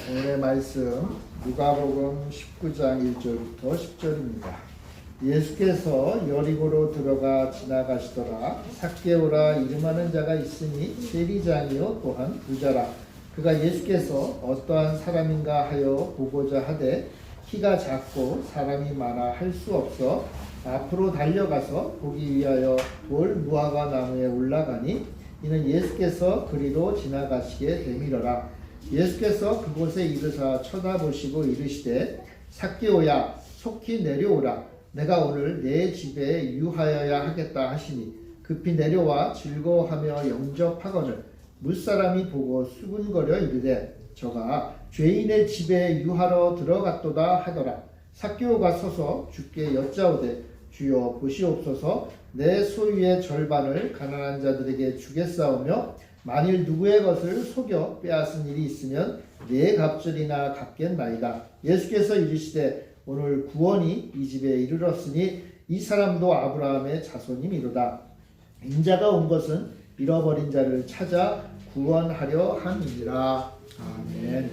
오늘의 말씀 누가복음 19장 1절부터 10절입니다. 예수께서 여리고로 들어가 지나가시더라. 삭개오라 이름하는 자가 있으니 세리장이요 또한 부자라. 그가 예수께서 어떠한 사람인가 하여 보고자 하되 키가 작고 사람이 많아 할 수 없어 앞으로 달려가서 보기 위하여 돌 무화과 나무에 올라가니 이는 예수께서 그리로 지나가시게 되밀어라. 예수께서 그곳에 이르사 쳐다보시고 이르시되 삭개오야 속히 내려오라. 내가 오늘 내 집에 유하여야 하겠다 하시니 급히 내려와 즐거워하며 영접하거늘 물사람이 보고 수군거려 이르되 저가 죄인의 집에 유하러 들어갔도다 하더라. 삭개오가 서서 주께 여짜오되 주여 보시옵소서 내 소유의 절반을 가난한 자들에게 주겠사오며 만일 누구의 것을 속여 빼앗은 일이 있으면 네 갑절이나 갚겠나이다. 예수께서 이르시되 오늘 구원이 이 집에 이르렀으니 이 사람도 아브라함의 자손이미로다. 인자가 온 것은 잃어버린 자를 찾아 구원하려 함이니라. 아멘.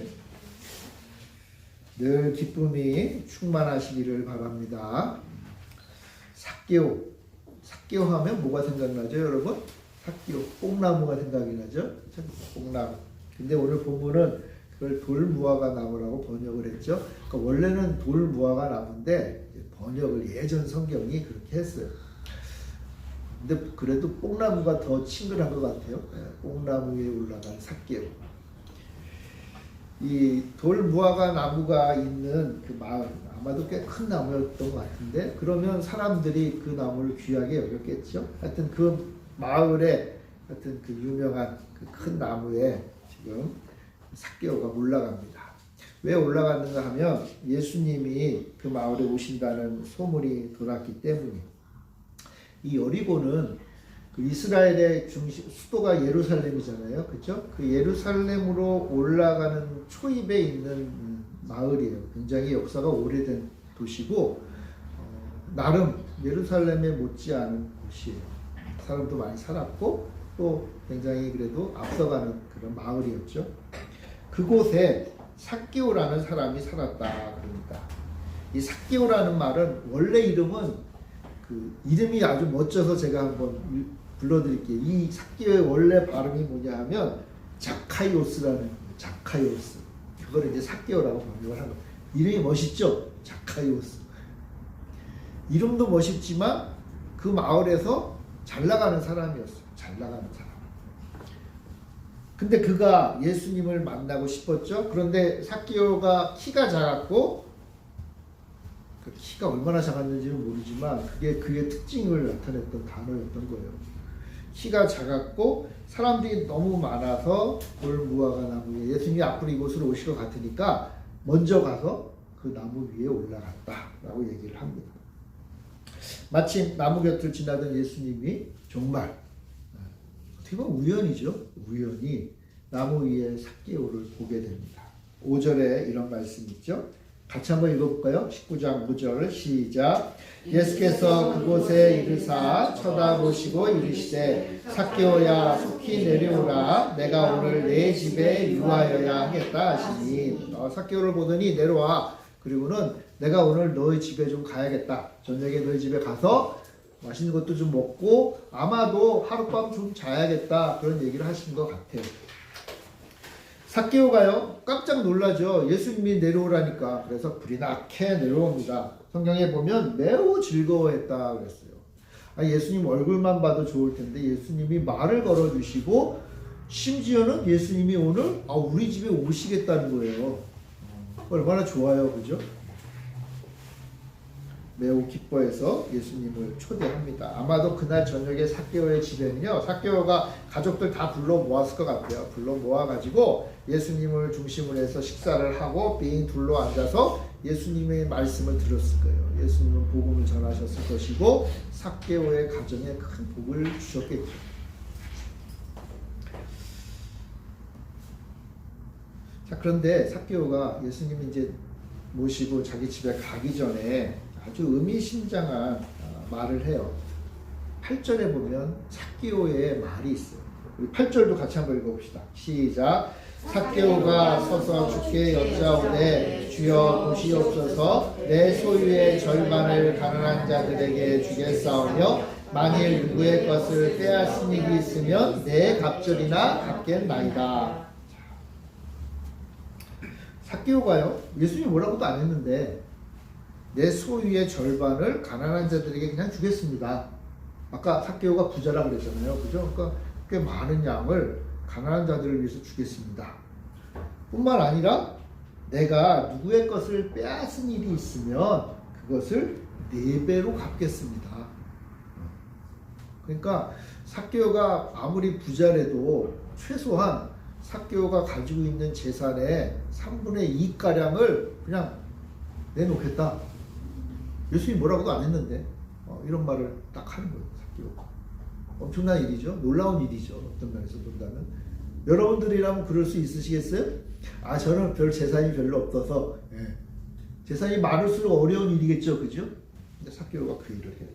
늘 기쁨이 충만하시기를 바랍니다. 삭개오 하면 뭐가 생각나죠, 여러분? 삭개오, 뽕나무가 생각이 나죠? 뽕나무. 근데 오늘 본문은 그걸 돌무화과 나무라고 번역을 했죠. 그러니까 원래는 돌무화과 나무인데 번역을 예전 성경이 그렇게 했어요. 근데 그래도 뽕나무가 더 친근한 것 같아요. 뽕나무 위에 올라간 삭개오. 이 돌무화과 나무가 있는 그 마을, 아마도 꽤 큰 나무였던 것 같은데, 그러면 사람들이 그 나무를 귀하게 여겼겠죠. 하여튼 그 마을에 하여튼 그 유명한 그 큰 나무에 지금 삭개오가 올라갑니다. 왜 올라갔는가 하면 예수님이 그 마을에 오신다는 소문이 돌았기 때문이에요. 이 여리고는 그 이스라엘의 중심, 수도가 예루살렘이잖아요. 그렇죠? 그 예루살렘으로 올라가는 초입에 있는 마을이에요. 굉장히 역사가 오래된 도시고 나름 예루살렘에 못지않은 곳이에요. 사람도 많이 살았고 또 굉장히 그래도 앞서가는 그런 마을이었죠. 그곳에 삭개오라는 사람이 살았다 그럽니다. 이 삭개오라는 말은 원래 이름은 그 이름이 아주 멋져서 제가 한번 불러드릴게요. 이 삭개오의 원래 발음이 뭐냐 하면 자카이오스라는 자카이오스. 그걸 이제 삭개오라고 번역을 한 거예요. 이름이 멋있죠? 자카이오스. 이름도 멋있지만 그 마을에서 잘 나가는 사람이었어요. 잘 나가는 사람. 근데 그가 예수님을 만나고 싶었죠. 그런데 삭개오가 키가 작았고 그 키가 얼마나 작았는지는 모르지만 그게 그의 특징을 나타냈던 단어였던 거예요. 키가 작았고 사람들이 너무 많아서 돌무화과 나무에 예수님이 앞으로 이곳으로 오실 것 같으니까 먼저 가서 그 나무 위에 올라갔다라고 얘기를 합니다. 마침 나무 곁을 지나던 예수님이 정말 어떻게 보면 우연이죠. 우연히 나무 위에 삭개오를 보게 됩니다. 5절에 이런 말씀이 있죠. 같이 한번 읽어볼까요? 19장 5절 시작. 예수께서 그곳에 이르사 쳐다보시고 이르시되 삭개오야 속히 내려오라. 내가 오늘 내 집에 유하여야 하겠다 하시니 삭개오를 보더니 내려와. 그리고는 내가 오늘 너희 집에 좀 가야겠다. 저녁에 너희 집에 가서 맛있는 것도 좀 먹고 아마도 하룻밤 좀 자야겠다. 그런 얘기를 하신 것 같아요. 삭개오가요 깜짝 놀라죠. 예수님이 내려오라니까. 그래서 불이 나게 내려옵니다. 성경에 보면 매우 즐거워했다 그랬어요. 예수님 얼굴만 봐도 좋을 텐데 예수님이 말을 걸어주시고 심지어는 예수님이 오늘 우리 집에 오시겠다는 거예요. 얼마나 좋아요, 그죠? 매우 기뻐해서 예수님을 초대합니다. 아마도 그날 저녁에 삭개오의 집에는요, 삭개오가 가족들 다 불러 모았을 것 같아요. 불러 모아가지고 예수님을 중심으로 해서 식사를 하고 빙 둘러 앉아서 예수님의 말씀을 들었을 거예요. 예수님은 복음을 전하셨을 것이고 삭개오의 가정에 큰 복을 주셨겠죠. 자, 그런데 삭개오가 예수님이 이제 모시고 자기 집에 가기 전에 아주 의미심장한 말을 해요. 8절에 보면 삭개오의 말이 있어요. 우리 8절도 같이 한번 읽어봅시다. 시작. 삭개오가 서서 주께 여짜오되 주여 보시옵소서 내 소유의 절반을 가난한 자들에게 주겠사오며 만일 누구의 것을 빼앗은 일이 있으면 내 갑절이나 갚겠나이다. 삭개오가요 예수님이 뭐라고도 안 했는데 내 소유의 절반을 가난한 자들에게 그냥 주겠습니다. 아까 삭개오가 부자라고 그랬잖아요. 그죠? 그러니까 꽤 많은 양을 가난한 자들을 위해서 주겠습니다. 뿐만 아니라 내가 누구의 것을 빼앗은 일이 있으면 그것을 4배로 갚겠습니다. 그러니까 삭개오가 아무리 부자라도 최소한 삭개오가 가지고 있는 재산의 3분의 2가량을 그냥 내놓겠다. 예수님이 뭐라고도 안 했는데 이런 말을 딱 하는 거예요. 삭개오가. 엄청난 일이죠. 놀라운 일이죠. 어떤 면에서 본다면. 여러분들이라면 그럴 수 있으시겠어요? 아, 저는 별 재산이 별로 없어서. 예. 재산이 많을수록 어려운 일이겠죠. 그죠? 근데 삭개오가 그 일을 해요.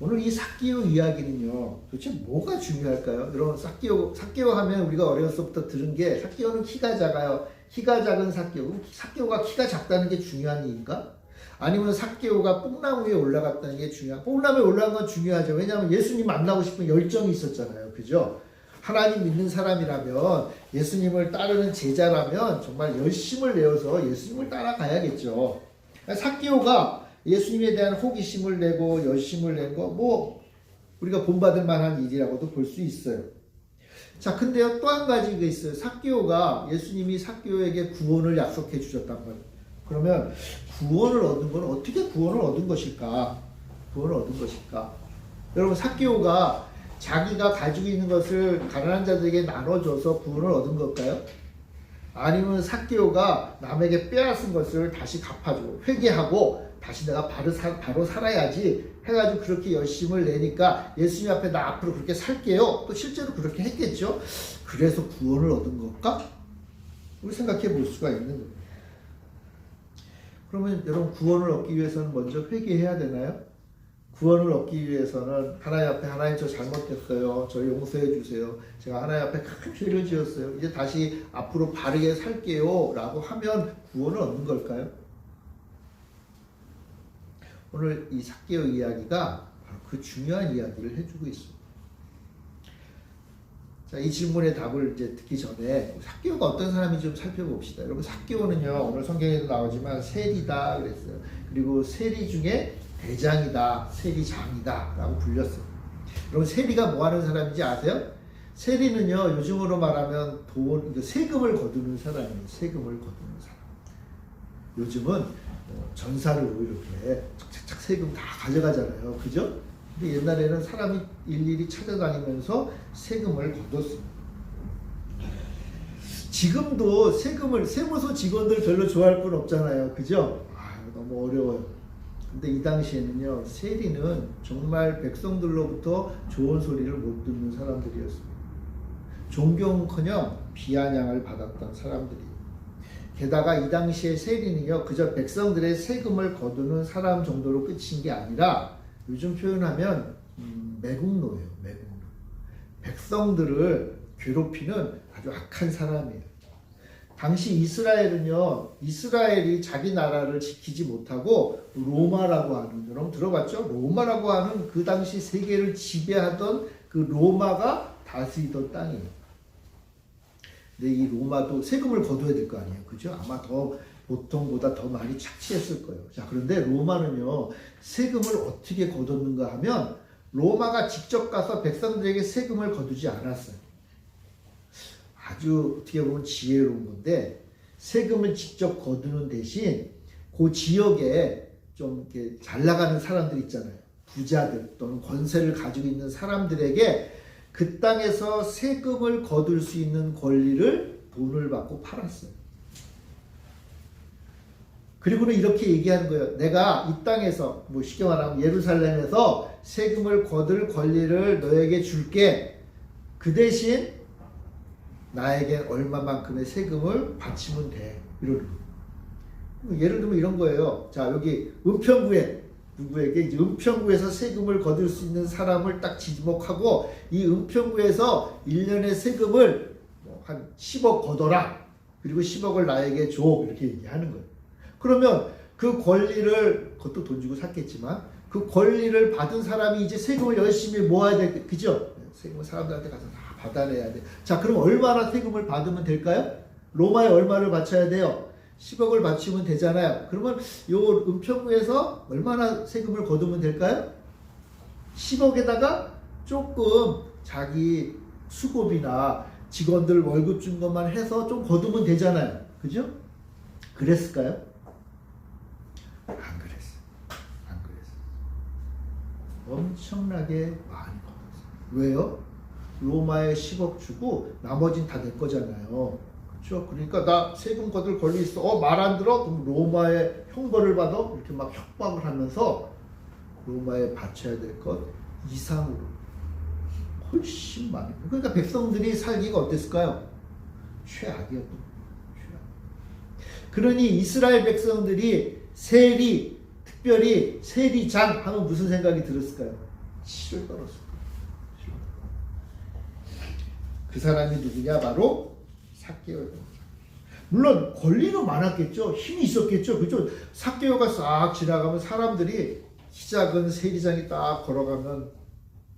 오늘 이 삭개오 이야기는요, 도대체 뭐가 중요할까요? 여러분, 삭개오 하면 우리가 어려서부터 들은 게, 삭개오는 키가 작아요. 키가 작은 삭개오. 삭개오가 키가 작다는 게 중요한 일인가? 아니면 삭개오가 뽕나무 위에 올라갔다는 게 중요한, 뽕나무에 올라간 건 중요하죠. 왜냐하면 예수님 만나고 싶은 열정이 있었잖아요. 그죠? 하나님 믿는 사람이라면, 예수님을 따르는 제자라면, 정말 열심을 내어서 예수님을 따라가야겠죠. 삭개오가 예수님에 대한 호기심을 내고 열심을 낸 거, 우리가 본받을 만한 일이라고도 볼 수 있어요. 자, 근데요, 또 한 가지가 있어요. 삭개오가, 예수님이 삭개오에게 구원을 약속해 주셨단 말이에요. 그러면 구원을 얻은 건 어떻게 구원을 얻은 것일까? 구원을 얻은 것일까? 여러분, 삭개오가 자기가 가지고 있는 것을 가난한 자들에게 나눠줘서 구원을 얻은 걸까요? 아니면 삭개오가 남에게 빼앗은 것을 다시 갚아주고 회개하고 다시 내가 바로 살아야지 해가지고 그렇게 열심을 내니까 예수님 앞에 나 앞으로 그렇게 살게요. 또 실제로 그렇게 했겠죠. 그래서 구원을 얻은 걸까? 우리 생각해 볼 수가 있는 거예요. 그러면 여러분, 구원을 얻기 위해서는 먼저 회개해야 되나요? 구원을 얻기 위해서는 하나님 앞에, 하나님 저 잘못했어요. 저 용서해 주세요. 제가 하나님 앞에 큰 죄를 지었어요. 이제 다시 앞으로 바르게 살게요. 라고 하면 구원을 얻는 걸까요? 오늘 이 삭개오 이야기가 바로 그 중요한 이야기를 해주고 있습니다. 자, 이 질문의 답을 이제 듣기 전에 삭개오가 어떤 사람인지 좀 살펴봅시다. 여러분, 삭개오는요, 오늘 성경에도 나오지만 세리다 그랬어요. 그리고 세리 중에 대장이다, 세리장이다 라고 불렸어요. 여러분, 세리가 뭐 하는 사람인지 아세요? 세리는요, 요즘으로 말하면 세금을 거두는 사람이에요. 세금을 거두는 사람. 요즘은 전사로 이렇게 착착착 세금 다 가져가잖아요. 그죠? 근데 옛날에는 사람이 일일이 찾아다니면서 세금을 거뒀습니다. 지금도 세무서 직원들 별로 좋아할 분 없잖아요. 그죠? 너무 어려워요. 근데 이 당시에는요, 세리는 정말 백성들로부터 좋은 소리를 못 듣는 사람들이었습니다. 존경커녕 비아냥을 받았던 사람들이에요. 게다가 이 당시에 세리는요, 그저 백성들의 세금을 거두는 사람 정도로 끝인 게 아니라 요즘 표현하면 매국노예요. 매국노. 백성들을 괴롭히는 아주 악한 사람이에요. 당시 이스라엘은요, 이스라엘이 자기 나라를 지키지 못하고 로마라고 하는, 여러분 들어봤죠? 로마라고 하는 그 당시 세계를 지배하던 그 로마가 다스리던 땅이에요. 근데 이 로마도 세금을 거둬야 될 거 아니에요. 그죠? 아마 더 보통보다 더 많이 착취했을 거예요. 자, 그런데 로마는요, 세금을 어떻게 거뒀는가 하면 로마가 직접 가서 백성들에게 세금을 거두지 않았어요. 아주 어떻게 보면 지혜로운 건데, 세금을 직접 거두는 대신 그 지역에 좀 이렇게 잘 나가는 사람들 있잖아요. 부자들 또는 권세를 가지고 있는 사람들에게 그 땅에서 세금을 거둘 수 있는 권리를 돈을 받고 팔았어요. 그리고는 이렇게 얘기하는 거예요. 내가 이 땅에서, 쉽게 말하면 예루살렘에서 세금을 거둘 권리를 너에게 줄게. 그 대신 나에게 얼마만큼의 세금을 바치면 돼. 이러는 거예요. 예를 들면 이런 거예요. 자, 여기 은평구에 누구에게 이제 은평구에서 세금을 거둘 수 있는 사람을 딱 지목하고 이 은평구에서 1년의 세금을 한 10억 걷어라. 그리고 10억을 나에게 줘. 이렇게 얘기하는 거예요. 그러면 그 권리를 그것도 돈 주고 샀겠지만 그 권리를 받은 사람이 이제 세금을 열심히 모아야 될 그죠? 세금을 사람들한테 가서 다 받아내야 돼. 자, 그럼 얼마나 세금을 받으면 될까요? 로마에 얼마를 바쳐야 돼요? 10억을 바치면 되잖아요. 그러면 요 은평구에서 얼마나 세금을 거두면 될까요? 10억에다가 조금 자기 수고비나 직원들 월급 준 것만 해서 좀 거두면 되잖아요. 그죠? 그랬을까요? 안 그랬어요. 안 그랬어요. 엄청나게 많이 거뒀어요. 왜요? 로마에 10억 주고 나머진 다 내 거잖아요. 그렇죠? 그러니까 나 세금 거둘 권리 있어. 말 안 들어? 그럼 로마에 형벌을 받아? 이렇게 막 협박을 하면서 로마에 바쳐야 될 것 이상으로 훨씬 많이. 그러니까 백성들이 살기가 어땠을까요? 최악이었던 거예요. 그러니 이스라엘 백성들이 세리, 특별히 세리장 하면 무슨 생각이 들었을까요? 치를 떨었을 거예요. 그 사람이 누구냐? 바로 삭개오입니다. 물론 권리는 많았겠죠. 힘이 있었겠죠. 그죠? 삭개오가 싹 지나가면 사람들이 키 작은 세리장이 딱 걸어가면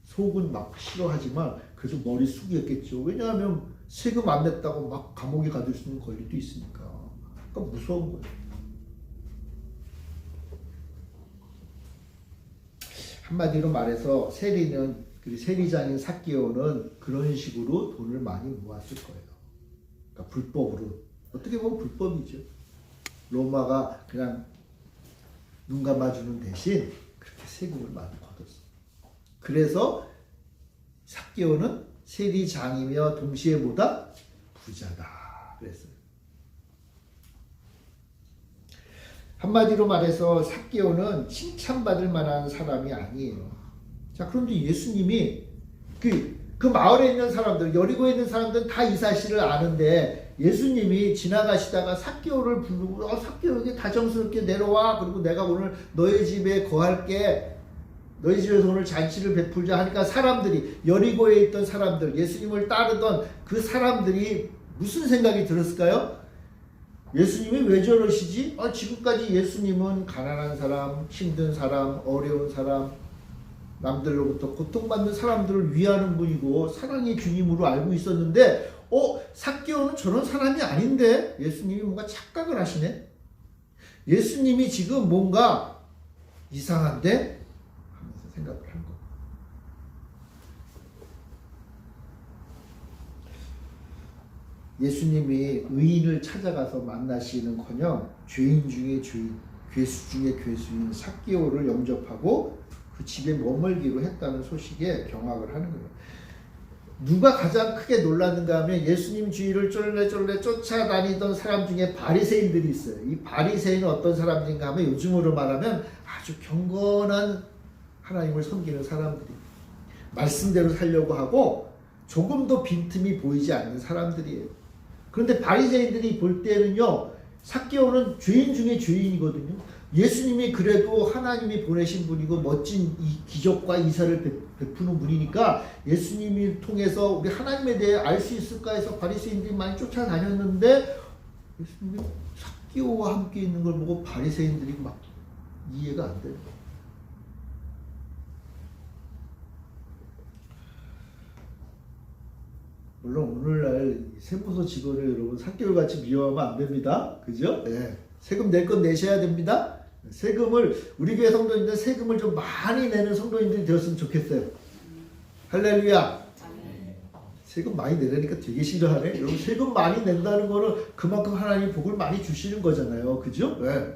속은 막 싫어하지만 그래도 머리 숙이었겠죠. 왜냐하면 세금 안 냈다고 막 감옥에 가둘 수 있는 권리도 있으니까. 그러니까 무서운 거예요. 한마디로 말해서 세리는, 그리고 세리장인 삭개오는 그런 식으로 돈을 많이 모았을 거예요. 그러니까 불법으로. 어떻게 보면 불법이죠. 로마가 그냥 눈 감아주는 대신 그렇게 세금을 많이 걷었어요. 그래서 삭개오는 세리장이며 동시에 뭐다? 부자다. 그랬어요. 한마디로 말해서 삭개오는 칭찬받을 만한 사람이 아니에요. 자, 그런데 예수님이 그 마을에 있는 사람들, 여리고에 있는 사람들은 다 이 사실을 아는데 예수님이 지나가시다가 삭개오를 부르고 삭개오에게 다정스럽게 내려와. 그리고 내가 오늘 너희 집에 거할게. 너희 집에서 오늘 잔치를 베풀자 하니까 사람들이, 여리고에 있던 사람들, 예수님을 따르던 그 사람들이 무슨 생각이 들었을까요? 예수님이 왜 저러시지? 지금까지 예수님은 가난한 사람, 힘든 사람, 어려운 사람, 남들로부터 고통받는 사람들을 위하는 분이고 사랑의 주님으로 알고 있었는데 삭개오는 저런 사람이 아닌데 예수님이 뭔가 착각을 하시네? 예수님이 지금 뭔가 이상한데? 하면서 생각을 한 거예요. 예수님이 의인을 찾아가서 만나시는커녕 죄인 중에 죄인, 괴수 중에 괴수인 삭개오를 영접하고 그 집에 머물기로 했다는 소식에 경악을 하는 거예요. 누가 가장 크게 놀랐는가 하면 예수님 주위를 쫄래쫄래 쫓아다니던 사람 중에 바리새인들이 있어요. 이 바리새인은 어떤 사람들인가 하면 요즘으로 말하면 아주 경건한 하나님을 섬기는 사람들이, 말씀대로 살려고 하고 조금도 빈틈이 보이지 않는 사람들이에요. 그런데 바리새인들이 볼 때는요, 삭개오는 죄인 중에 죄인이거든요. 예수님이 그래도 하나님이 보내신 분이고 멋진 이 기적과 이사를 베푸는 분이니까 예수님을 통해서 우리 하나님에 대해 알 수 있을까 해서 바리새인들이 많이 쫓아다녔는데 예수님이 삭개오와 함께 있는 걸 보고 바리새인들이 막 이해가 안 돼요. 물론 오늘날 세무서 직원을 여러분 삭개오같이 미워하면 안 됩니다. 그죠? 네. 세금 낼 건 내셔야 됩니다. 세금을, 우리 교회 성도님들 세금을 좀 많이 내는 성도님들이 되었으면 좋겠어요. 할렐루야. 세금 많이 내려니까 되게 싫어하네. 여러분 세금 많이 낸다는 거는 그만큼 하나님 복을 많이 주시는 거잖아요. 그죠? 네.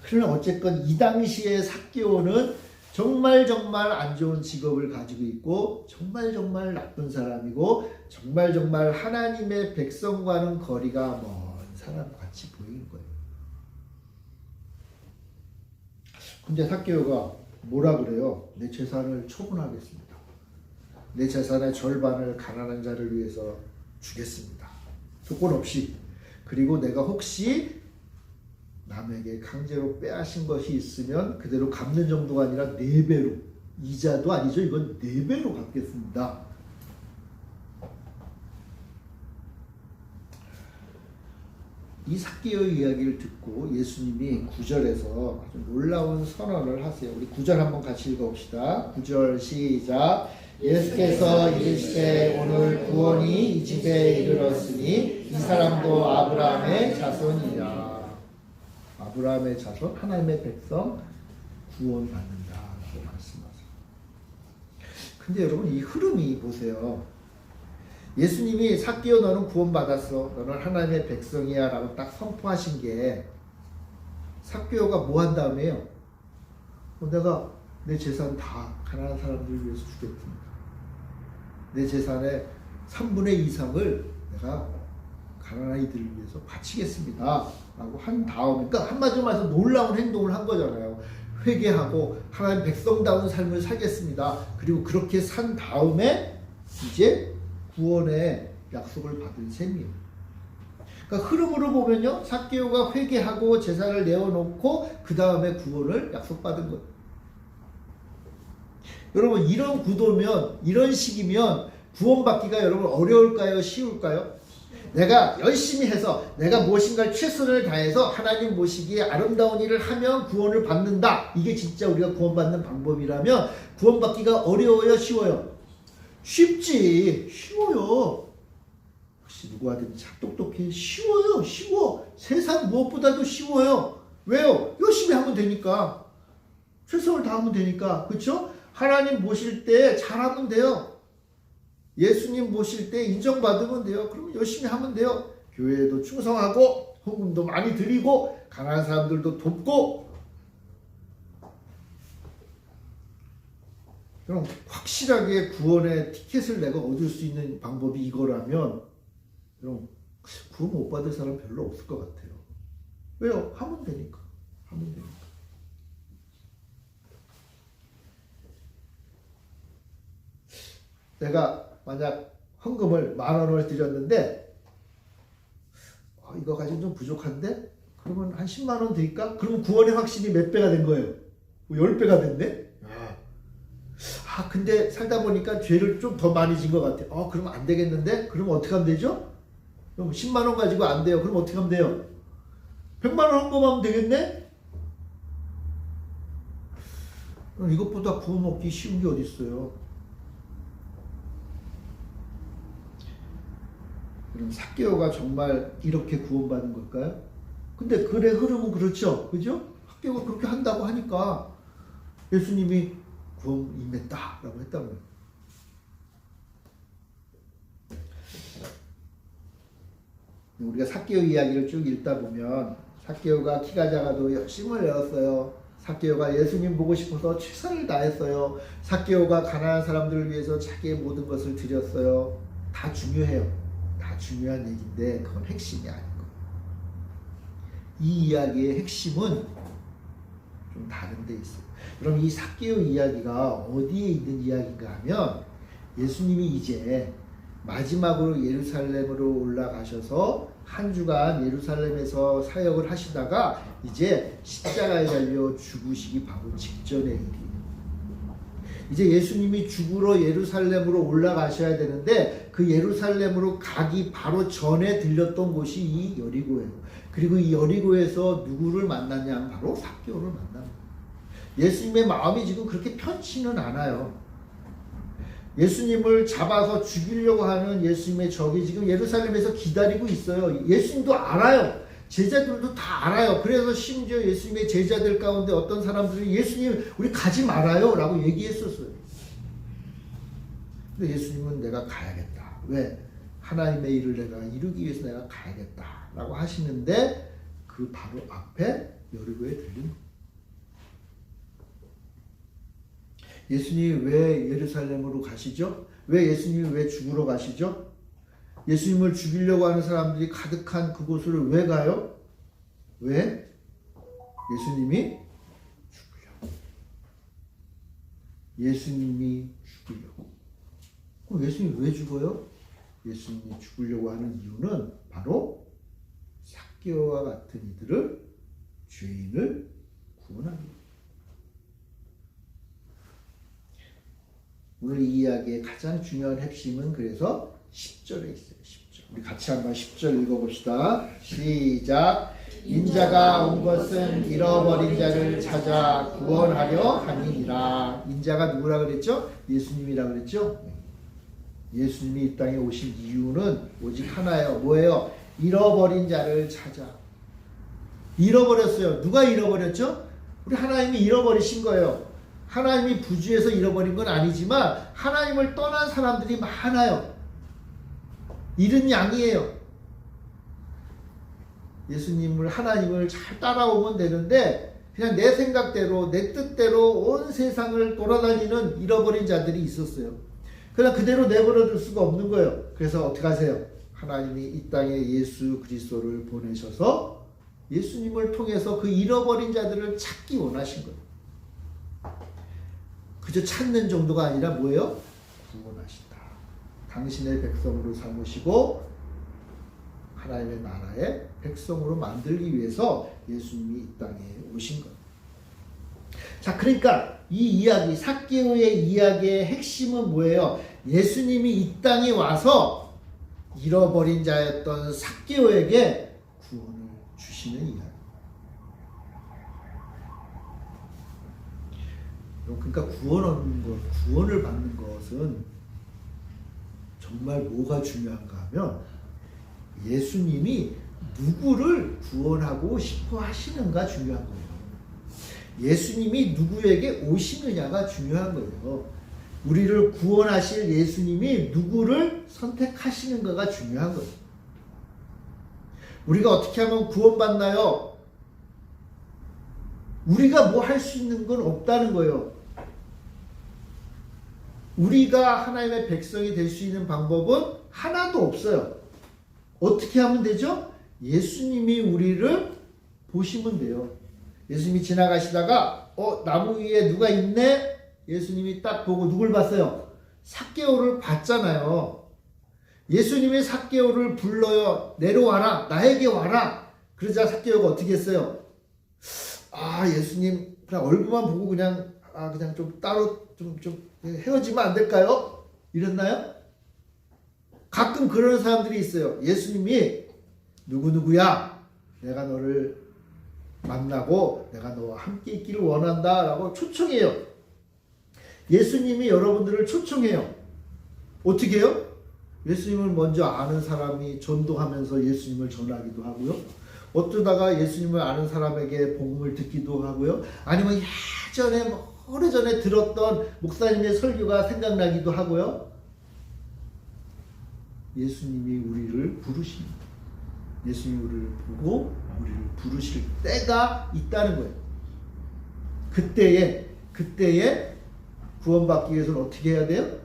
그러나 어쨌건 이 당시에 삭개오는 정말 안 좋은 직업을 가지고 있고 정말 나쁜 사람이고 정말 하나님의 백성과는 거리가 먼 사람 같이 보이는 거예요. 근데 삭개오가 뭐라 그래요? 내 재산을 처분하겠습니다. 내 재산의 절반을 가난한 자를 위해서 주겠습니다. 조건 없이. 그리고 내가 혹시 남에게 강제로 빼앗은 것이 있으면 그대로 갚는 정도가 아니라 4배로, 이자도 아니죠. 이건 4배로 갚겠습니다. 이 삭개오의 이야기를 듣고 예수님이 9절에서 아주 놀라운 선언을 하세요. 우리 9절 한번 같이 읽어봅시다. 9절 시작. 예수께서 이르시되 오늘 구원이 이 집에 이르렀으니 이 사람도 아브라함의 자손이라. 아브라함의 자손, 하나님의 백성 구원받는다라고 말씀하세요. 근데 여러분 이 흐름이 보세요. 예수님이 삭개오 너는 구원받았어. 너는 하나님의 백성이야 라고 딱 선포하신 게 삭개오가 뭐 한 다음에요? 내가 내 재산 다 가난한 사람들을 위해서 주겠습니다. 내 재산의 3분의 2 이상을 내가 가난한 이들을 위해서 바치겠습니다 라고 한 다음에, 그러니까 한마디로 말해서 놀라운 행동을 한 거잖아요. 회개하고 하나님 백성다운 삶을 살겠습니다. 그리고 그렇게 산 다음에 이제 구원의 약속을 받은 셈이에요. 그러니까 흐름으로 보면요, 삭개오가 회개하고 제사를 내어놓고 그 다음에 구원을 약속받은 거예요. 여러분 이런 구도면, 이런 식이면 구원받기가 여러분 어려울까요? 쉬울까요? 내가 열심히 해서 내가 무엇인가 최선을 다해서 하나님 모시기에 아름다운 일을 하면 구원을 받는다. 이게 진짜 우리가 구원받는 방법이라면 구원받기가 어려워요? 쉬워요? 쉽지. 쉬워요. 혹시 누구한테 참 똑똑해? 쉬워요. 쉬워. 세상 무엇보다도 쉬워요. 왜요? 열심히 하면 되니까. 최선을 다하면 되니까. 그렇죠? 하나님 모실 때 잘하면 돼요. 예수님 모실 때 인정받으면 돼요. 그러면 열심히 하면 돼요. 교회에도 충성하고 헌금도 많이 드리고 가난한 사람들도 돕고. 그럼 확실하게 구원의 티켓을 내가 얻을 수 있는 방법이 이거라면 그럼 구원 못 받을 사람 별로 없을 것 같아요. 왜요? 하면 되니까. 하면 되니까. 내가 만약 헌금을 10,000원을 드렸는데 이거 가지고 좀 부족한데? 그러면 한 10만 원 드릴까? 그러면 구원의 확신이 몇 배가 된 거예요? 10배가 됐네? 근데 살다 보니까 죄를 좀 더 많이 진 것 같아. 그러면 안 되겠는데? 그러면 어떻게 하면 되죠? 그럼 10만 원 가지고 안 돼요. 그럼 어떻게 하면 돼요? 100만 원 헌금하면 되겠네? 그럼 이것보다 구원 얻기 쉬운 게 어디 있어요? 그럼 삭개오가 정말 이렇게 구원받은 걸까요? 근데 글의 흐름은 그렇죠. 그죠? 삭개오가 그렇게 한다고 하니까 예수님이 구원 임했다라고 했다는 거예요. 우리가 삭개오 이야기를 쭉 읽다 보면 삭개오가 키가 작아도 열심을 내었어요. 삭개오가 예수님 보고 싶어서 최선을 다했어요. 삭개오가 가난한 사람들을 위해서 자기의 모든 것을 드렸어요. 다 중요해요. 다 중요한 얘기인데 그건 핵심이 아닌 거예요. 이 이야기의 핵심은 좀 다른 데 있어요. 그럼 이 삭개오 이야기가 어디에 있는 이야기인가 하면 예수님이 이제 마지막으로 예루살렘으로 올라가셔서 한 주간 예루살렘에서 사역을 하시다가 이제 십자가에 달려 죽으시기 바로 직전의 일이에요. 이제 예수님이 죽으러 예루살렘으로 올라가셔야 되는데 그 예루살렘으로 가기 바로 전에 들렸던 곳이 이 여리고예요. 그리고 이 여리고에서 누구를 만났냐? 바로 삭개오를 만납니다. 예수님의 마음이 지금 그렇게 편치는 않아요. 예수님을 잡아서 죽이려고 하는 예수님의 적이 지금 예루살렘에서 기다리고 있어요. 예수님도 알아요. 제자들도 다 알아요. 그래서 심지어 예수님의 제자들 가운데 어떤 사람들이 예수님 우리 가지 말아요 라고 얘기했었어요. 근데 예수님은 내가 가야겠다. 왜? 하나님의 일을 내가 이루기 위해서 내가 가야겠다 라고 하시는데 그 바로 앞에 여리고에 들린 거예요. 예수님이 왜 예루살렘으로 가시죠? 왜 예수님이 왜 죽으러 가시죠? 예수님을 죽이려고 하는 사람들이 가득한 그곳을 왜 가요? 왜? 예수님이 죽으려고. 예수님이 죽으려고. 그럼 예수님이 왜 죽어요? 예수님이 죽으려고 하는 이유는 바로 삭개오와 같은 이들을 죄인을 구원합니다. 오늘 이 이야기의 가장 중요한 핵심은 그래서 10절에 있어요. 10절. 우리 같이 한번 10절 읽어봅시다. 시작. 인자가 온 것은 잃어버린 자를 찾아 구원하려 함이니라. 인자가 누구라 그랬죠? 예수님이라 그랬죠? 예수님이 이 땅에 오신 이유는 오직 하나예요. 뭐예요? 잃어버린 자를 찾아. 잃어버렸어요. 누가 잃어버렸죠? 우리 하나님이 잃어버리신 거예요. 하나님이 부주에서 잃어버린 건 아니지만 하나님을 떠난 사람들이 많아요. 잃은 양이에요. 예수님을, 하나님을 잘 따라오면 되는데 그냥 내 생각대로 내 뜻대로 온 세상을 돌아다니는 잃어버린 자들이 있었어요. 그냥 그대로 내버려 둘 수가 없는 거예요. 그래서 어떻게 하세요? 하나님이 이 땅에 예수 그리스도를 보내셔서 예수님을 통해서 그 잃어버린 자들을 찾기 원하신 거예요. 그저 찾는 정도가 아니라 뭐예요? 구원하신다. 당신의 백성으로 삼으시고 하나님의 나라의 백성으로 만들기 위해서 예수님이 이 땅에 오신 거예요. 자, 그러니까 이 이야기, 삭개오의 이야기의 핵심은 뭐예요? 예수님이 이 땅에 와서 잃어버린 자였던 삭개오에게 구원을 주시는 이야기. 그러니까 구원을 받는 것은 정말 뭐가 중요한가 하면 예수님이 누구를 구원하고 싶어 하시는가 중요한 거예요. 예수님이 누구에게 오시느냐가 중요한 거예요. 우리를 구원하실 예수님이 누구를 선택하시는가가 중요한 거예요. 우리가 어떻게 하면 구원받나요? 우리가 뭐 할 수 있는 건 없다는 거예요. 우리가 하나님의 백성이 될 수 있는 방법은 하나도 없어요. 어떻게 하면 되죠? 예수님이 우리를 보시면 돼요. 예수님이 지나가시다가 나무 위에 누가 있네? 예수님이 딱 보고 누굴 봤어요? 삭개오를 봤잖아요. 예수님이 삭개오를 불러요. 내려와라. 나에게 와라. 그러자 삭개오가 어떻게 했어요? 예수님 그냥 얼굴만 보고 그냥 좀 따로 좀 헤어지면 안 될까요? 이랬나요? 가끔 그런 사람들이 있어요. 예수님이 누구누구야, 내가 너를 만나고 내가 너와 함께 있기를 원한다 라고 초청해요. 예수님이 여러분들을 초청해요. 어떻게 해요? 예수님을 먼저 아는 사람이 전도하면서 예수님을 전하기도 하고요. 어쩌다가 예수님을 아는 사람에게 복음을 듣기도 하고요. 아니면 예전에 오래전에 들었던 목사님의 설교가 생각나기도 하고요. 예수님이 우리를 부르십니다. 예수님이 우리를 보고 우리를 부르실 때가 있다는 거예요. 그때에 구원받기 위해서는 어떻게 해야 돼요?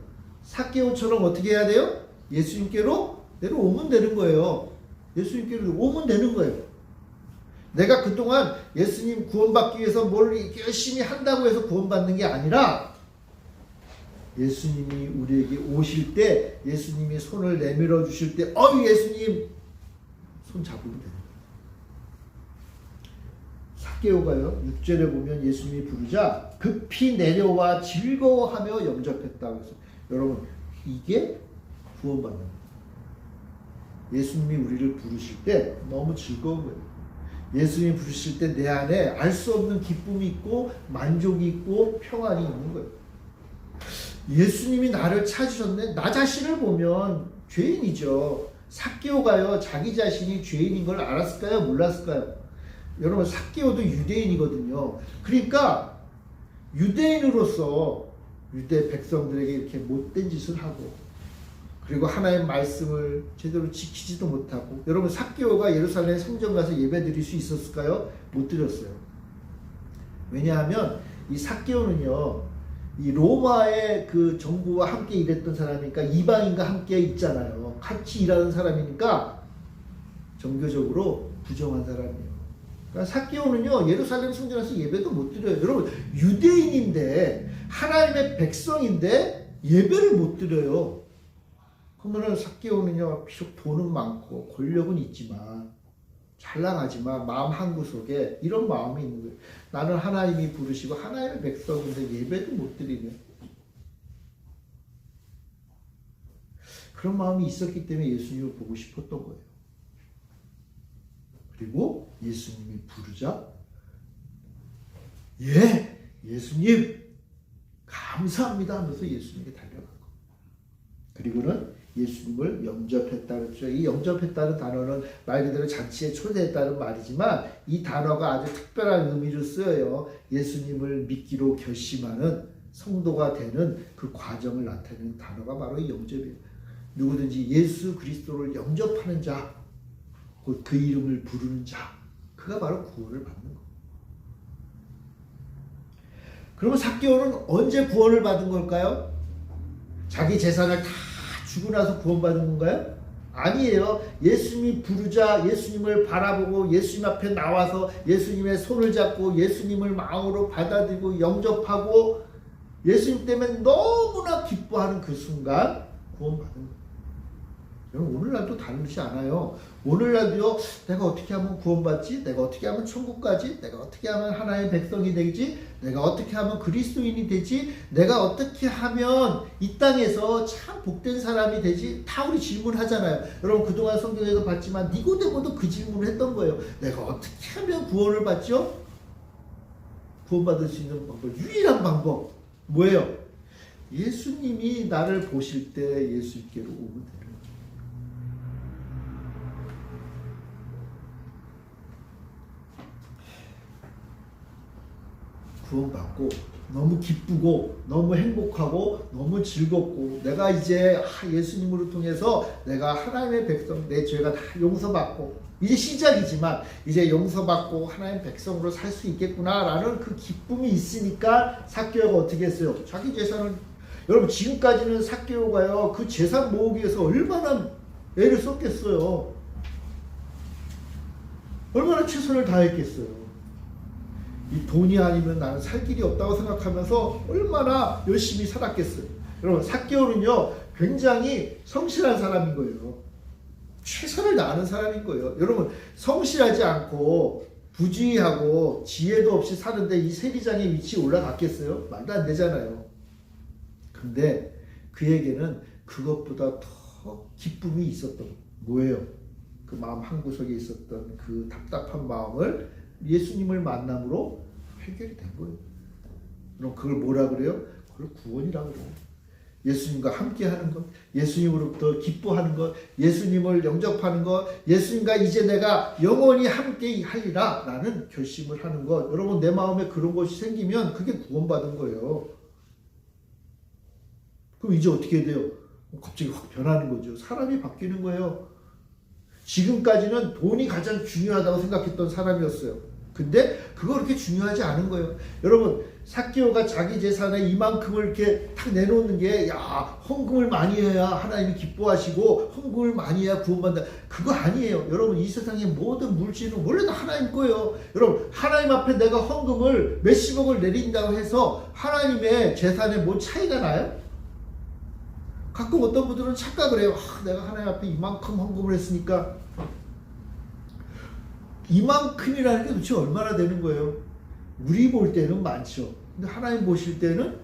삭개오처럼 어떻게 해야 돼요? 예수님께로 내려오면 되는 거예요. 예수님께로 오면 되는 거예요. 내가 그동안 예수님 구원받기 위해서 뭘 열심히 한다고 해서 구원받는 게 아니라 예수님이 우리에게 오실 때, 예수님이 손을 내밀어 주실 때 예수님 손 잡으면 됩니다. 삭개오가요 6절에 보면 예수님이 부르자 급히 내려와 즐거워하며 영접했다고 해서 여러분 이게 구원받는 거예요. 예수님이 우리를 부르실 때 너무 즐거운 거예요. 예수님이 부르실 때 내 안에 알 수 없는 기쁨이 있고 만족이 있고 평안이 있는 거예요. 예수님이 나를 찾으셨네. 나 자신을 보면 죄인이죠. 삭개오가요 자기 자신이 죄인인 걸 알았을까요? 몰랐을까요? 여러분 삭개오도 유대인이거든요. 그러니까 유대인으로서 유대 백성들에게 이렇게 못된 짓을 하고 그리고 하나님의 말씀을 제대로 지키지도 못하고 여러분 삭개오가 예루살렘 성전 가서 예배 드릴 수 있었을까요? 못 드렸어요. 왜냐하면 이 삭개오는요 이 로마의 그 정부와 함께 일했던 사람이니까 이방인과 함께 있잖아요. 같이 일하는 사람이니까 종교적으로 부정한 사람이에요. 그러니까 삭개오는요 예루살렘 성전에서 예배도 못 드려요. 여러분 유대인인데 하나님의 백성인데 예배를 못 드려요. 그러면 삭개오는요 비록 돈은 많고 권력은 있지만 잘나가지만 마음 한구석에 이런 마음이 있는 거예요. 나는 하나님이 부르시고 하나님의 백성인데 예배도 못 드리네. 그런 마음이 있었기 때문에 예수님을 보고 싶었던 거예요. 그리고 예수님이 부르자 예수님 감사합니다 하면서 예수님께 달려간 거. 그리고는 예수님을 영접했다 그랬죠. 이 영접했다는 단어는 말 그대로 잔치에 초대했다는 말이지만 이 단어가 아주 특별한 의미를 쓰여요. 예수님을 믿기로 결심하는 성도가 되는 그 과정을 나타내는 단어가 바로 이 영접이에요. 누구든지 예수 그리스도를 영접하는 자, 곧 그 이름을 부르는 자, 그가 바로 구원을 받는 거예요. 그러면 삭개오는 언제 구원을 받은 걸까요? 자기 재산을 다 주고 나서 구원받은 건가요? 아니에요. 예수님이 부르자 예수님을 바라보고 예수님 앞에 나와서 예수님의 손을 잡고 예수님을 마음으로 받아들이고 영접하고 예수님 때문에 너무나 기뻐하는 그 순간 구원받은 거예요. 여러분 오늘날도 다르지 않아요. 오늘날도요. 내가 어떻게 하면 구원받지? 내가 어떻게 하면 천국 가지? 내가 어떻게 하면 하나의 백성이 되지? 내가 어떻게 하면 그리스도인이 되지? 내가 어떻게 하면 이 땅에서 참 복된 사람이 되지? 다 우리 질문하잖아요. 여러분 그동안 성경에서 봤지만 니고데모도 그 질문을 했던 거예요. 내가 어떻게 하면 구원을 받죠? 구원받을 수 있는 방법, 유일한 방법 뭐예요? 예수님이 나를 보실 때 예수님께로 오면 돼요. 구원받고 너무 기쁘고 너무 행복하고 너무 즐겁고 내가 이제 예수님으로 통해서 내가 하나님의 백성, 내 죄가 다 용서받고 이제 시작이지만 이제 용서받고 하나님의 백성으로 살 수 있겠구나라는 그 기쁨이 있으니까 삭개오가 어떻게 했어요? 자기 재산을, 여러분 지금까지는 삭개오가요 그 재산 모으기 위해서 얼마나 애를 썼겠어요. 얼마나 최선을 다했겠어요. 이 돈이 아니면 나는 살 길이 없다고 생각하면서 얼마나 열심히 살았겠어요. 여러분 삭개오는요 굉장히 성실한 사람인 거예요. 최선을 다하는 사람인 거예요. 여러분 성실하지 않고 부주의하고 지혜도 없이 사는데 이 세리장의 위치에 올라갔겠어요? 말도 안 되잖아요. 근데 그에게는 그것보다 더 기쁨이 있었던 거예요. 뭐예요? 그 마음 한구석에 있었던 그 답답한 마음을 예수님을 만남으로 해결이 된 거예요. 그럼 그걸 뭐라 그래요? 그걸 구원이라고 그래요. 예수님과 함께 하는 것, 예수님으로부터 기뻐하는 것, 예수님을 영접하는 것, 예수님과 이제 내가 영원히 함께 하리라 라는 결심을 하는 것. 여러분 내 마음에 그런 것이 생기면 그게 구원받은 거예요. 그럼 이제 어떻게 돼요? 갑자기 확 변하는 거죠. 사람이 바뀌는 거예요. 지금까지는 돈이 가장 중요하다고 생각했던 사람이었어요. 근데 그거 그렇게 중요하지 않은 거예요. 여러분 삭개오가 자기 재산의 이만큼을 이렇게 탁 내놓는 게 헌금을 많이 해야 하나님이 기뻐하시고 헌금을 많이 해야 구원받는다. 그거 아니에요. 여러분 이 세상의 모든 물질은 원래도 하나님 거예요. 여러분 하나님 앞에 내가 헌금을 몇십억을 내린다고 해서 하나님의 재산에 뭐 차이가 나요? 가끔 어떤 분들은 착각을 해요. 내가 하나님 앞에 이만큼 헌금을 했으니까 이만큼이라는 게 도대체 얼마나 되는 거예요? 우리 볼 때는 많죠. 근데 하나님 보실 때는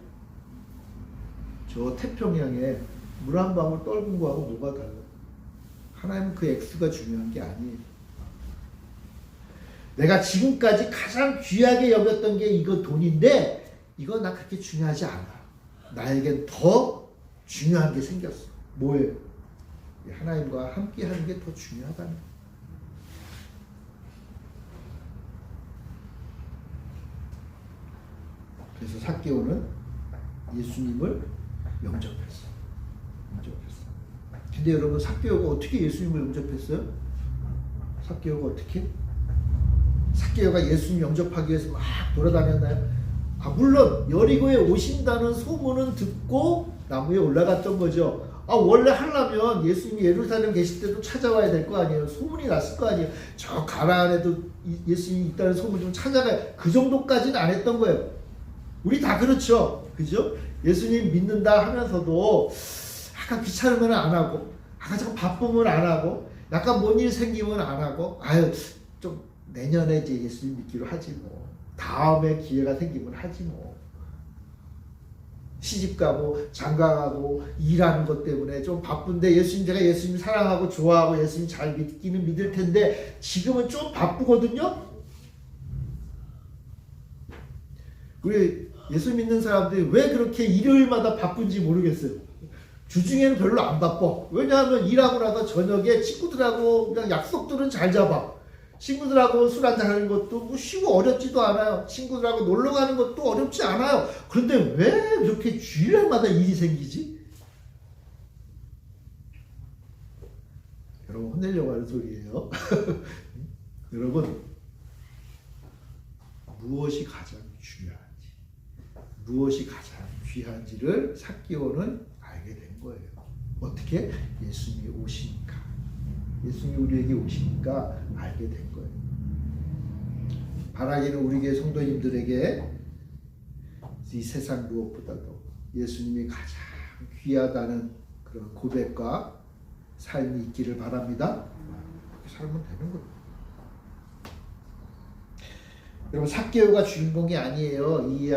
저 태평양에 물 한 방울 떨군 거하고 뭐가 달라요? 하나님은 그 액수가 중요한 게 아니에요. 내가 지금까지 가장 귀하게 여겼던 게 이거 돈인데 이건 나 그렇게 중요하지 않아. 나에겐 더 중요한 게 생겼어. 뭐예요? 하나님과 함께 하는 게 더 중요하다는 거예요. 그래서 삭개오는 예수님을 영접했어. 근데 여러분 삭개오가 어떻게 예수님을 영접했어요? 삭개오가 어떻게? 삭개오가 예수님 영접하기 위해서 막 돌아다녔나요? 물론 여리고에 오신다는 소문은 듣고 나무에 올라갔던 거죠. 원래 하려면 예수님이 예루살렘 계실 때도 찾아와야 될 거 아니에요. 소문이 났을 거 아니에요. 저 가나안에도 예수님이 있다는 소문 좀 찾아가야, 그 정도까지는 안 했던 거예요. 우리 다 그렇죠. 그죠? 예수님 믿는다 하면서도 약간 귀찮으면 안 하고, 약간 좀 바쁘면 안 하고, 약간 뭔 일 생기면 안 하고, 좀 내년에 이제 예수님 믿기로 하지 뭐. 다음에 기회가 생기면 하지 뭐. 시집가고 장가가고 일하는 것 때문에 좀 바쁜데 제가 예수님 사랑하고 좋아하고 예수님 잘 믿기는 믿을 텐데 지금은 좀 바쁘거든요. 우리 예수 믿는 사람들이 왜 그렇게 일요일마다 바쁜지 모르겠어요. 주중에는 별로 안 바빠. 왜냐하면 일하고 나서 저녁에 친구들하고 그냥 약속들은 잘 잡아. 친구들하고 술 한잔 하는 것도 뭐 쉬고 어렵지도 않아요. 친구들하고 놀러 가는 것도 어렵지 않아요. 그런데 왜 이렇게 주일날마다 일이 생기지? 여러분 혼내려고 하는 소리예요. 여러분 무엇이 가장 중요한지, 무엇이 가장 귀한지를 삭개오는 알게 된 거예요. 어떻게? 예수님이 오시니까. 예수님이 우리에게 오시니까 알게 된 거예요. 바라기는 우리 교회 성도님들에게 이 세상 무엇보다도 예수님이 가장 귀하다는 그런 고백과 삶이 있기를 바랍니다. 그렇게 살면 되는 거예요. 여러분 삭개오가 주인공이 아니에요. 이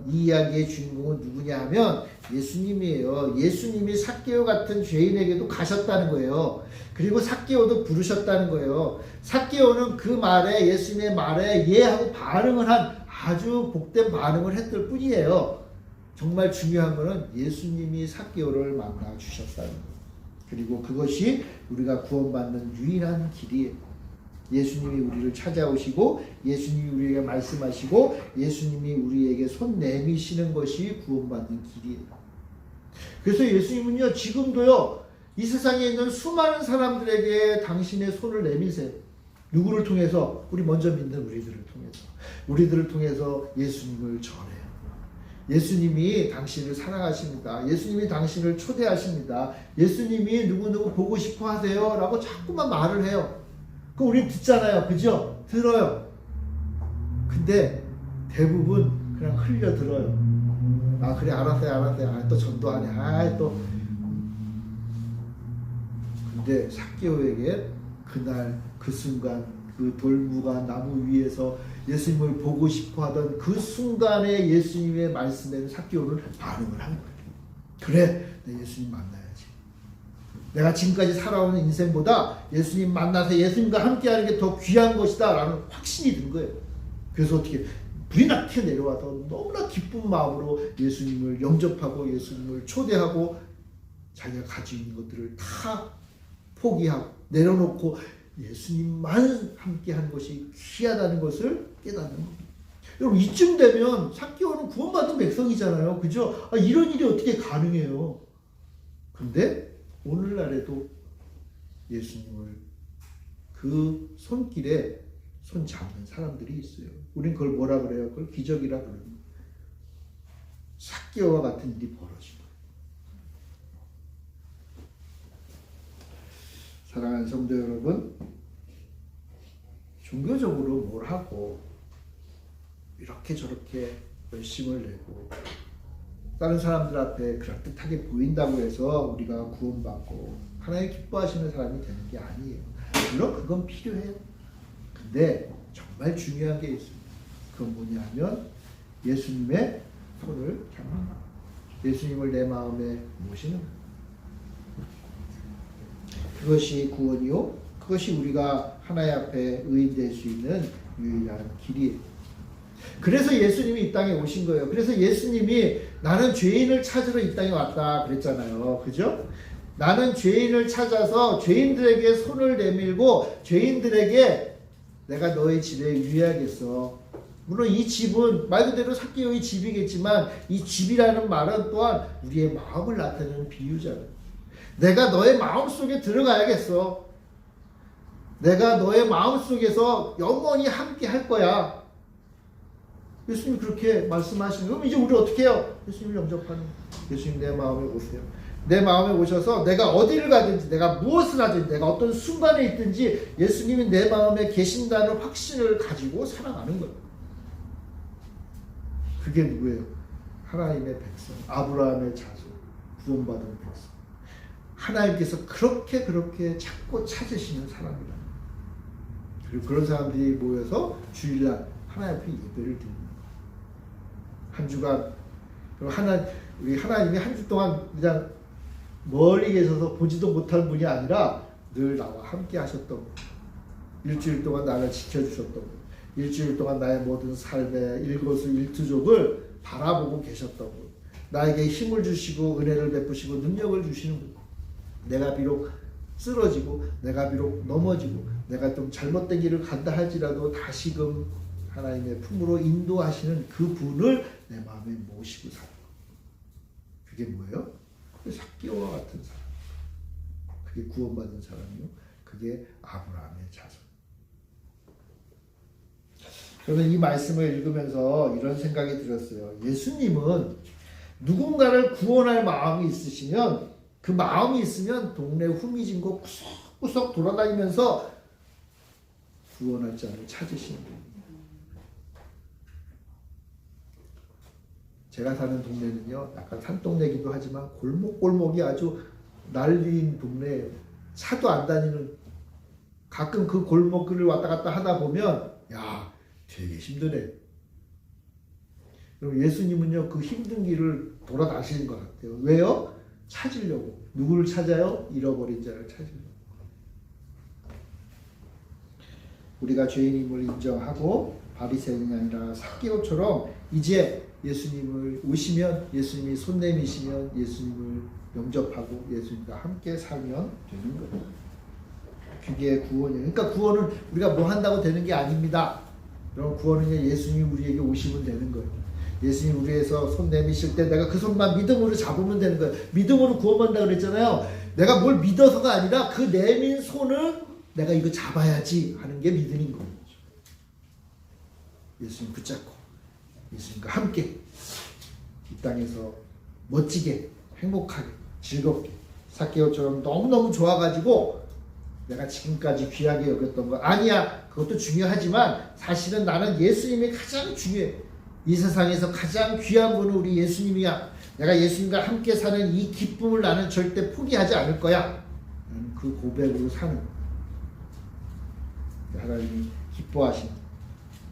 이야기의 주인공은 누구냐 하면 예수님이에요. 예수님이 삭개오 같은 죄인에게도 가셨다는 거예요. 그리고 삭개오도 부르셨다는 거예요. 삭개오는 그 말에, 예수님의 말에 예하고 반응을 한 아주 복된 반응을 했을 뿐이에요. 정말 중요한 것은 예수님이 삭개오를 만나 주셨다는 거예요. 그리고 그것이 우리가 구원받는 유일한 길이에요. 예수님이 우리를 찾아오시고 예수님이 우리에게 말씀하시고 예수님이 우리에게 손 내미시는 것이 구원받는 길이에요. 그래서 예수님은요 지금도요 이 세상에 있는 수많은 사람들에게 당신의 손을 내미세요. 누구를 통해서? 우리 먼저 믿는 우리들을 통해서 예수님을 전해요. 예수님이 당신을 사랑하십니다. 예수님이 당신을 초대하십니다. 예수님이 누구누구 보고 싶어 하세요 라고 자꾸만 말을 해요. 그럼 우린 듣잖아요. 그죠? 들어요. 근데 대부분 그냥 흘려 들어요. 아 그래 알았어요. 아, 또 전도 안 해. 아 또. 근데 삭개오에게 그날 그 순간 그 돌무가 나무 위에서 예수님을 보고 싶어 하던 그 순간에 예수님의 말씀에는 삭개오는 반응을 한 거예요. 그래 내 예수님 만나야지. 내가 지금까지 살아오는 인생보다 예수님 만나서 예수님과 함께하는 게 더 귀한 것이다 라는 확신이 든 거예요. 그래서 어떻게 불이 나게 내려와서 너무나 기쁜 마음으로 예수님을 영접하고 예수님을 초대하고 자기가 가지고 있는 것들을 다 포기하고 내려놓고 예수님만 함께하는 것이 귀하다는 것을 깨닫는 겁니다. 여러분 이쯤 되면 삭개오는 구원받은 백성이잖아요. 그죠? 아, 이런 일이 어떻게 가능해요? 근데 오늘날에도 예수님을 그 손길에 손 잡는 사람들이 있어요. 우린 그걸 뭐라 그래요? 그걸 기적이라 그래요. 삭개오와 같은 일이 벌어진 거예요. 사랑하는 성도 여러분, 종교적으로 뭘 하고 이렇게 저렇게 열심을 내고 다른 사람들 앞에 그럴듯하게 보인다고 해서 우리가 구원받고 하나님 기뻐하시는 사람이 되는 게 아니에요. 물론 그건 필요해요. 근데 정말 중요한 게 있습니다. 그건 뭐냐 하면 예수님의 손을 잡는 것. 예수님을 내 마음에 모시는 것. 그것이 구원이요. 그것이 우리가 하나님 앞에 의인될 수 있는 유일한 길이에요. 그래서 예수님이 이 땅에 오신 거예요. 그래서 예수님이 나는 죄인을 찾으러 이 땅에 왔다 그랬잖아요. 그죠? 나는 죄인을 찾아서 죄인들에게 손을 내밀고 죄인들에게 내가 너의 집에 유의하겠어. 물론 이 집은 말 그대로 삭개오의 집이겠지만 이 집이라는 말은 또한 우리의 마음을 나타내는 비유잖아요. 내가 너의 마음속에 들어가야겠어. 내가 너의 마음속에서 영원히 함께 할 거야. 예수님이 그렇게 말씀하시는 거예요. 그럼 이제 우리 어떻게 해요? 예수님을 영접하는 거예요. 예수님 내 마음에 오세요. 내 마음에 오셔서 내가 어디를 가든지 내가 무엇을 하든지 내가 어떤 순간에 있든지 예수님이 내 마음에 계신다는 확신을 가지고 살아가는 거예요. 그게 누구예요? 하나님의 백성, 아브라함의 자손, 구원받은 백성. 하나님께서 그렇게 찾으시는 사람이라. 그리고 그런 사람들이 모여서 주일날 하나님 앞에 예배를 드리는 거예요. 한 주간. 그리고 우리 하나님이 한 주 동안 그냥 멀리 계셔서 보지도 못할 분이 아니라 늘 나와 함께 하셨던 거예요. 일주일 동안 나를 지켜주셨던 거예요. 일주일 동안 나의 모든 삶의 일거수일투족을 바라보고 계셨던 거예요. 나에게 힘을 주시고 은혜를 베푸시고 능력을 주시는 거예요. 내가 비록 쓰러지고 내가 비록 넘어지고 내가 좀 잘못된 길을 간다 할지라도 다시금 하나님의 품으로 인도하시는 그 분을 내 마음에 모시고 사는 거예요. 그게 뭐예요? 그게 삭개오와 같은 사람. 그게 구원받은 사람이요. 그게 아브라함의 자손. 저는 이 말씀을 읽으면서 이런 생각이 들었어요. 예수님은 누군가를 구원할 마음이 있으시면 그 마음이 있으면 동네 후미진곳 구석구석 돌아다니면서 구원할 자를 찾으시는 거예요. 제가 사는 동네는요, 약간 산동네기도 하지만 골목골목이 아주 난리인 동네예요. 차도 안 다니는, 가끔 그 골목길을 왔다 갔다 하다 보면 야, 되게 힘드네. 그럼 예수님은요, 그 힘든 길을 돌아다니시는 것 같아요. 왜요? 찾으려고. 누구를 찾아요? 잃어버린 자를 찾으려고. 우리가 죄인임을 인정하고 바리새인이 아니라 삭개오처럼 이제 예수님을 오시면, 예수님이 손 내미시면 예수님을 영접하고 예수님과 함께 살면 되는 거예요. 그게 구원이에요. 그러니까 구원은 우리가 뭐 한다고 되는 게 아닙니다. 그럼 구원은 예수님이 우리에게 오시면 되는 거예요. 예수님 우리에서 손 내미실 때 내가 그 손만 믿음으로 잡으면 되는 거예요. 믿음으로 구원받는다고 그랬잖아요. 내가 뭘 믿어서가 아니라 그 내민 손을 내가 이거 잡아야지 하는 게 믿음인 거예요. 예수님 붙잡고 예수님과 함께 이 땅에서 멋지게 행복하게 즐겁게 삭개오처럼 너무너무 좋아가지고 내가 지금까지 귀하게 여겼던 거 아니야. 그것도 중요하지만 사실은 나는 예수님이 가장 중요해. 이 세상에서 가장 귀한 분은 우리 예수님이야. 내가 예수님과 함께 사는 이 기쁨을 나는 절대 포기하지 않을 거야. 그 고백으로 사는 하나님이 기뻐하시는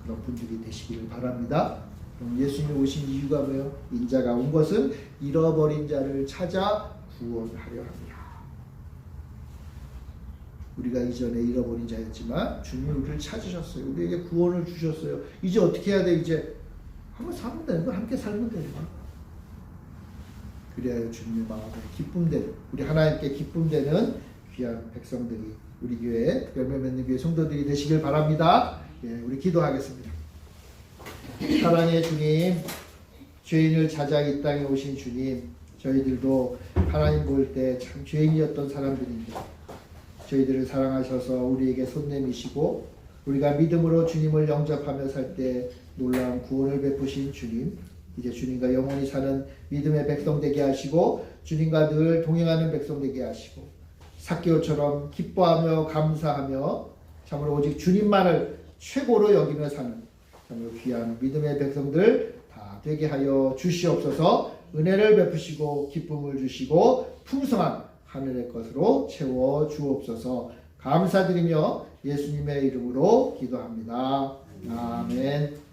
그런 분들이 되시기를 바랍니다. 그럼 예수님이 오신 이유가 뭐예요? 인자가 온 것은 잃어버린 자를 찾아 구원하려 합니다. 우리가 이전에 잃어버린 자였지만 주님이 우리를 찾으셨어요. 우리에게 구원을 주셨어요. 이제 어떻게 해야 돼? 이제 한번 살면 되는 거야. 함께 살면 되는 거야. 그래야 주님의 마음에 기쁨되는, 우리 하나님께 기쁨되는 귀한 백성들이 우리 교회 열매 맺는 교회 성도들이 되시길 바랍니다. 예, 우리 기도하겠습니다. 사랑의 주님, 죄인을 찾아 이 땅에 오신 주님, 저희들도 하나님 볼 때 참 죄인이었던 사람들인데 저희들을 사랑하셔서 우리에게 손 내미시고 우리가 믿음으로 주님을 영접하며 살 때 놀라운 구원을 베푸신 주님, 이제 주님과 영원히 사는 믿음의 백성 되게 하시고 주님과 늘 동행하는 백성 되게 하시고 삭개오처럼 기뻐하며 감사하며 참으로 오직 주님만을 최고로 여기며 사는 참으로 귀한 믿음의 백성들 다 되게 하여 주시옵소서. 은혜를 베푸시고 기쁨을 주시고 풍성한 하늘의 것으로 채워 주옵소서. 감사드리며 예수님의 이름으로 기도합니다. 아멘.